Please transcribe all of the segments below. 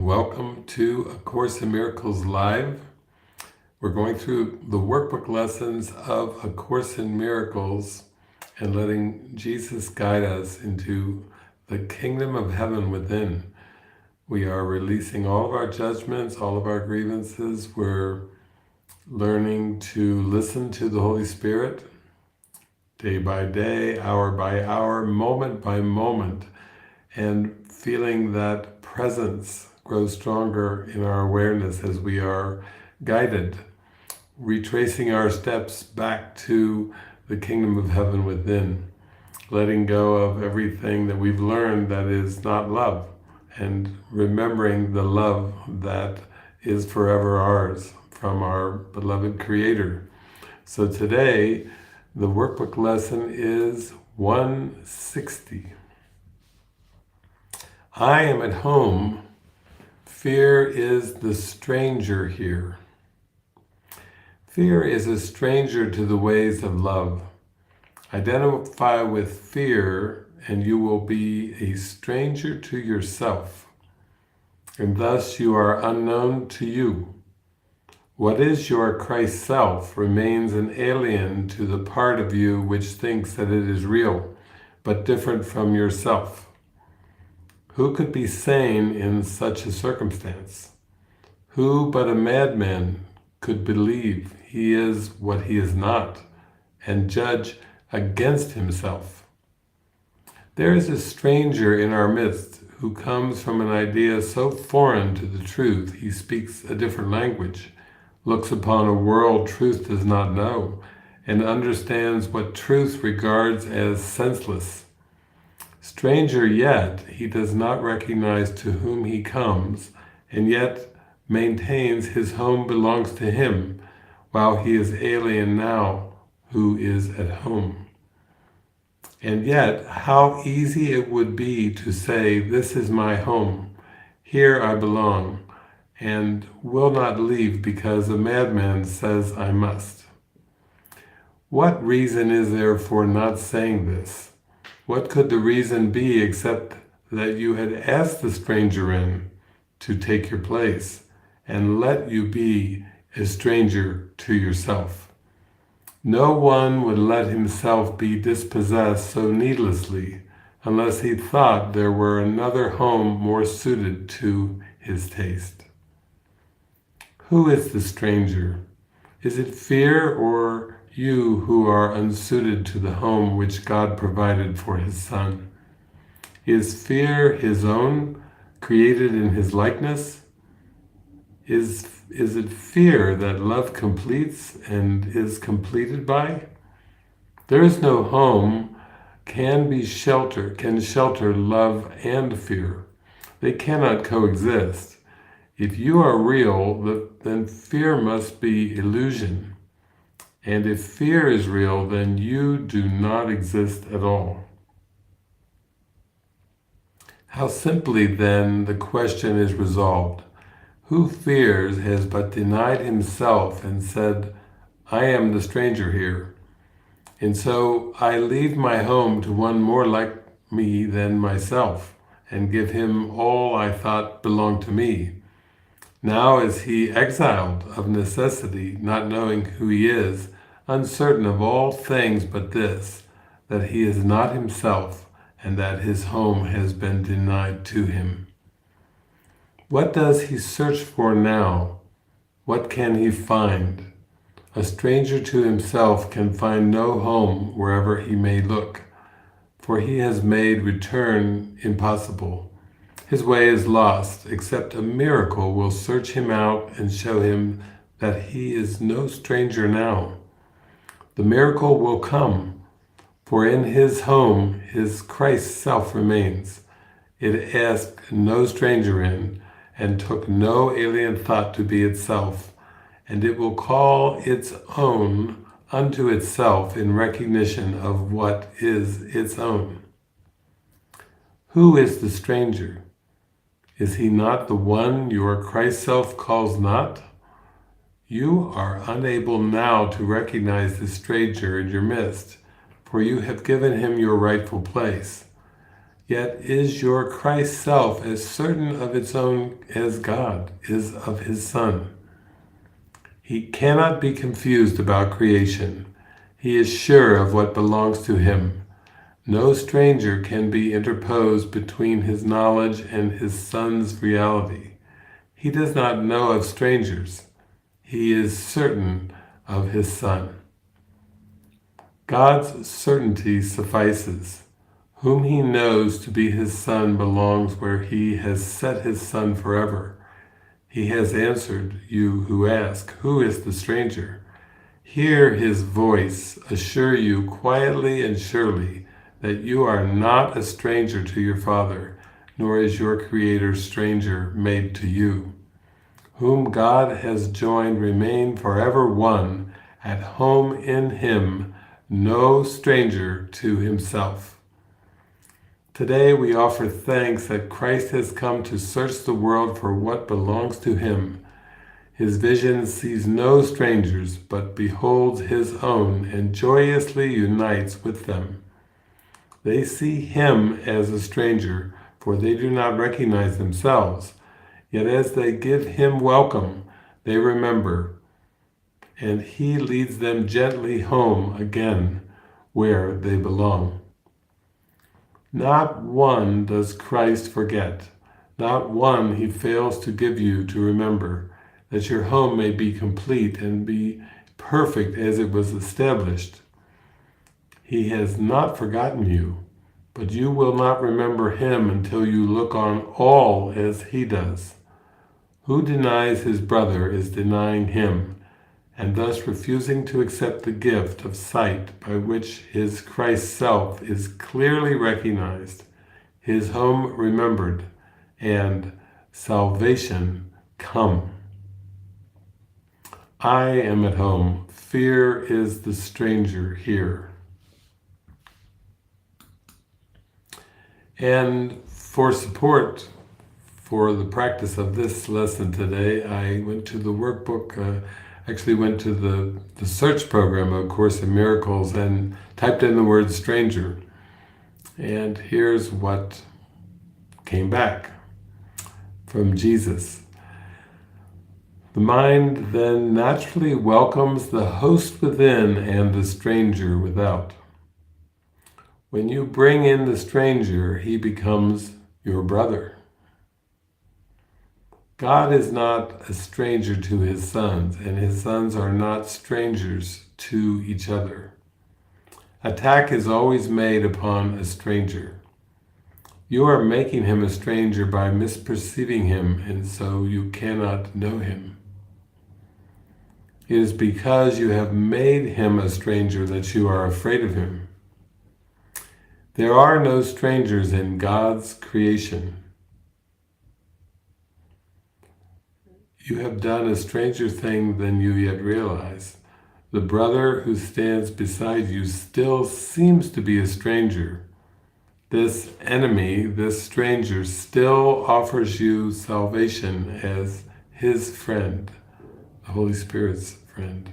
Welcome to A Course in Miracles Live. We're going through the workbook lessons of A Course in Miracles and letting Jesus guide us into the kingdom of heaven within. We are releasing all of our judgments, all of our grievances. We're learning to listen to the Holy Spirit day by day, hour by hour, moment by moment, and feeling that presence grow stronger in our awareness as we are guided, retracing our steps back to the kingdom of heaven within, letting go of everything that we've learned that is not love, and remembering the love that is forever ours from our beloved Creator. So today, the workbook lesson is 160. I am at home. Fear is the stranger here. Fear is a stranger to the ways of love. Identify with fear and you will be a stranger to yourself, and thus you are unknown to you. What is your Christ self remains an alien to the part of you which thinks that it is real, but different from yourself. Who could be sane in such a circumstance? Who but a madman could believe he is what he is not and judge against himself? There is a stranger in our midst who comes from an idea so foreign to the truth he speaks a different language, looks upon a world truth does not know, and understands what truth regards as senseless. Stranger yet, he does not recognize to whom he comes, and yet maintains his home belongs to him, while he is alien now who is at home. And yet, how easy it would be to say, this is my home, here I belong, and will not leave because a madman says I must. What reason is there for not saying this? What could the reason be except that you had asked the stranger in to take your place and let you be a stranger to yourself? No one would let himself be dispossessed so needlessly unless he thought there were another home more suited to his taste. Who is the stranger? Is it fear or you who are unsuited to the home which God provided for his Son? Is fear his own, created in his likeness? Is it fear that love completes and is completed by? There is no home can shelter love and fear. They cannot coexist. If you are real, then fear must be illusion. And if fear is real, then you do not exist at all. How simply then the question is resolved. Who fears has but denied himself and said, I am the stranger here. And so I leave my home to one more like me than myself, and give him all I thought belonged to me. Now is he exiled of necessity, not knowing who he is, uncertain of all things but this, that he is not himself, and that his home has been denied to him. What does he search for now? What can he find? A stranger to himself can find no home wherever he may look, for he has made return impossible. His way is lost, except a miracle will search him out and show him that he is no stranger now. The miracle will come, for in his home his Christ self remains. It asked no stranger in, and took no alien thought to be itself, and it will call its own unto itself in recognition of what is its own. Who is the stranger? Is he not the one your Christ self calls not? You are unable now to recognize the stranger in your midst, for you have given him your rightful place. Yet is your Christ self as certain of its own as God is of his Son. He cannot be confused about creation. He is sure of what belongs to him. No stranger can be interposed between his knowledge and his Son's reality. He does not know of strangers. He is certain of his Son. God's certainty suffices. Whom he knows to be his Son belongs where he has set his Son forever. He has answered you who ask, "Who is the stranger?" Hear his voice assure you quietly and surely that you are not a stranger to your Father, nor is your Creator stranger made to you. Whom God has joined remain forever one, at home in him, no stranger to himself. Today we offer thanks that Christ has come to search the world for what belongs to him. His vision sees no strangers, but beholds his own and joyously unites with them. They see him as a stranger, for they do not recognize themselves. Yet as they give him welcome, they remember, and he leads them gently home again, where they belong. Not one does Christ forget, not one he fails to give you to remember, that your home may be complete and be perfect as it was established. He has not forgotten you, but you will not remember him until you look on all as he does. Who denies his brother is denying him, and thus refusing to accept the gift of sight by which his Christ self is clearly recognized, his home remembered, and salvation come. I am at home. Fear is the stranger here. And for support for the practice of this lesson today, I went to the workbook, actually went to the search program of A Course in Miracles and typed in the word stranger. And here's what came back from Jesus. The mind then naturally welcomes the host within and the stranger without. When you bring in the stranger, he becomes your brother. God is not a stranger to his sons, and his sons are not strangers to each other. Attack is always made upon a stranger. You are making him a stranger by misperceiving him, and so you cannot know him. It is because you have made him a stranger that you are afraid of him. There are no strangers in God's creation. You have done a stranger thing than you yet realize. The brother who stands beside you still seems to be a stranger. This enemy, this stranger, still offers you salvation as his friend, the Holy Spirit's friend.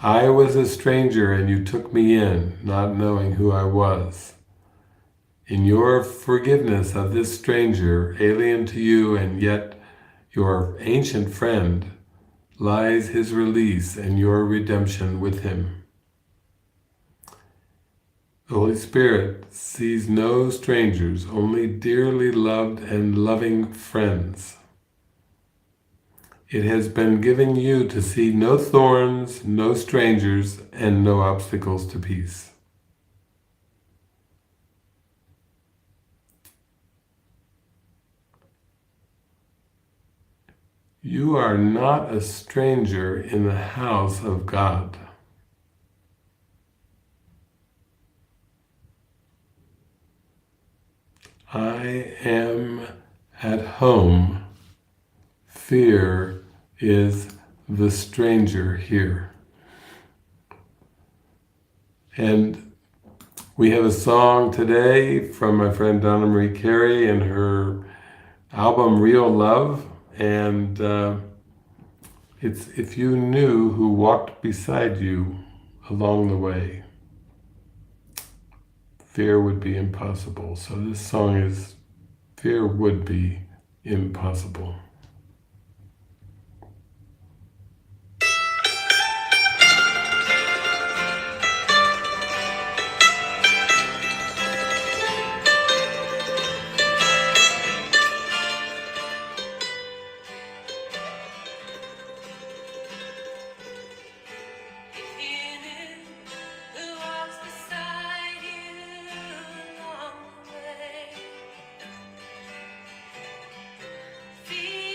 I was a stranger and you took me in, not knowing who I was. In your forgiveness of this stranger, alien to you and yet your ancient friend, lies his release and your redemption with him. The Holy Spirit sees no strangers, only dearly loved and loving friends. It has been given you to see no thorns, no strangers, and no obstacles to peace. You are not a stranger in the house of God. I am at home. Fear is the stranger here. And we have a song today from my friend Donna Marie Carey and her album Real Love. And it's if you knew who walked beside you along the way. fear would be impossible. So this song is fear would be impossible. Fear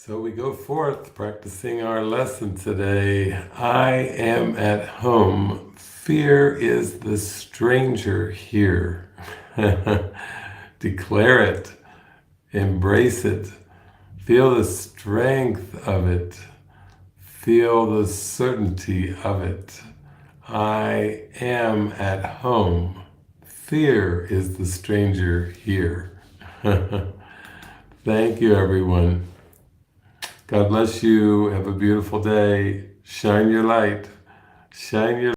So we go forth practicing our lesson today. I am at home. Fear is the stranger here. Declare it. Embrace it. Feel the strength of it. Feel the certainty of it. I am at home. Fear is the stranger here. Thank you, everyone. God bless you. Have a beautiful day. Shine your light. Shine your